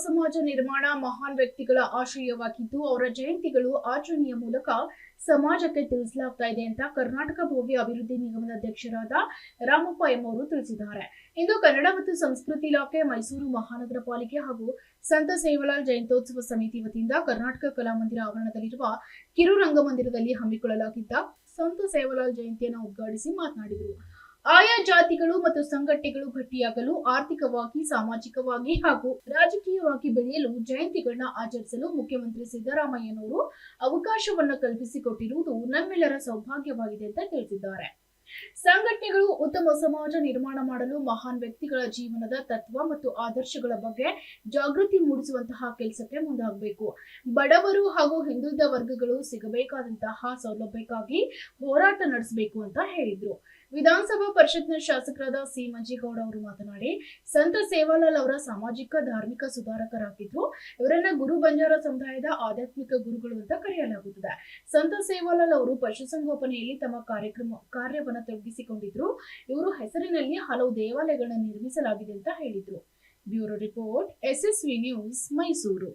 ಸಮಾಜ ನಿರ್ಮಾಣ ಮಹಾನ್ ವ್ಯಕ್ತಿಗಳ ಆಶಯವಾಗಿದ್ದು ಅವರ ಜಯಂತಿಗಳು ಆಚರಣೆಯ ಮೂಲಕ ಸಮಾಜಕ್ಕೆ ತಿಳಿಸಲಾಗ್ತಾ ಇದೆ ಅಂತ ಕರ್ನಾಟಕ ಭವ್ಯ ಅಭಿವೃದ್ಧಿ ನಿಗಮದ ಅಧ್ಯಕ್ಷರಾದ ರಾಮಪ್ಪ ಎಂ ಅವರು ತಿಳಿಸಿದ್ದಾರೆ. ಇಂದು ಕನ್ನಡ ಮತ್ತು ಸಂಸ್ಕೃತಿ ಇಲಾಖೆ, ಮೈಸೂರು ಮಹಾನಗರ ಪಾಲಿಕೆ ಹಾಗೂ ಸಂತ ಸೇವಾಲಾಲ್ ಜಯಂತ್ಯೋತ್ಸವ ಸಮಿತಿ ವತಿಯಿಂದ ಕರ್ನಾಟಕ ಕಲಾಮಂದಿರ ಆವರಣದಲ್ಲಿರುವ ಕಿರು ರಂಗಮಂದಿರದಲ್ಲಿ ಹಮ್ಮಿಕೊಳ್ಳಲಾಗಿದ್ದ ಸಂತ ಸೇವಾಲಾಲ್ ಜಯಂತಿಯನ್ನು ಉದ್ಘಾಟಿಸಿ ಮಾತನಾಡಿದರು. ಆಯಾ ಜಾತಿಗಳು ಮತ್ತು ಸಂಘಟನೆಗಳು ಗಟ್ಟಿಯಾಗಲು, ಆರ್ಥಿಕವಾಗಿ, ಸಾಮಾಜಿಕವಾಗಿ ಹಾಗೂ ರಾಜಕೀಯವಾಗಿ ಬೆಳೆಯಲು ಜಯಂತಿಗಳನ್ನ ಆಚರಿಸಲು ಮುಖ್ಯಮಂತ್ರಿ ಸಿದ್ದರಾಮಯ್ಯನವರು ಅವಕಾಶವನ್ನು ಕಲ್ಪಿಸಿಕೊಟ್ಟಿರುವುದು ನಮ್ಮೆಲ್ಲರ ಸೌಭಾಗ್ಯವಾಗಿದೆ ಅಂತ ತಿಳಿಸಿದ್ದಾರೆ. ಸಂಘಟನೆಗಳು ಉತ್ತಮ ಸಮಾಜ ನಿರ್ಮಾಣ ಮಾಡಲು ಮಹಾನ್ ವ್ಯಕ್ತಿಗಳ ಜೀವನದ ತತ್ವ ಮತ್ತು ಆದರ್ಶಗಳ ಬಗ್ಗೆ ಜಾಗೃತಿ ಮೂಡಿಸುವಂತಹ ಕೆಲಸಕ್ಕೆ ಮುಂದಾಗಬೇಕು. ಬಡವರು ಹಾಗೂ ಹಿಂದುಳಿದ ವರ್ಗಗಳು ಸಿಗಬೇಕಾದಂತಹ ಸೌಲಭ್ಯಕ್ಕಾಗಿ ಹೋರಾಟ ನಡೆಸಬೇಕು ಅಂತ ಹೇಳಿದ್ರು. ವಿಧಾನಸಭಾ ಪರಿಷತ್ನ ಶಾಸಕರಾದ ಸಿ ಮಂಜೇಗೌಡ ಅವರು ಮಾತನಾಡಿ, ಸಂತ ಸೇವಾಲಾಲ್ ಅವರ ಸಾಮಾಜಿಕ ಧಾರ್ಮಿಕ ಸುಧಾರಕರಾಗಿದ್ರು. ಇವರನ್ನ ಗುರು ಬಂಜಾರ ಸಮುದಾಯದ ಆಧ್ಯಾತ್ಮಿಕ ಗುರುಗಳು ಅಂತ ಕರೆಯಲಾಗುತ್ತದೆ. ಸಂತ ಸೇವಾಲಾಲ್ ಅವರು ಪಶುಸಂಗೋಪನೆಯಲ್ಲಿ ತಮ್ಮ ಕಾರ್ಯವನ್ನ ತೊಡಗಿಸಿಕೊಂಡಿದ್ರು. ಇವರು ಹೆಸರಿನಲ್ಲಿ ಹಲವು ದೇವಾಲಯಗಳನ್ನು ನಿರ್ಮಿಸಲಾಗಿದೆ ಅಂತ ಹೇಳಿದ್ರು. Bureau report, SSV news, Mysuru.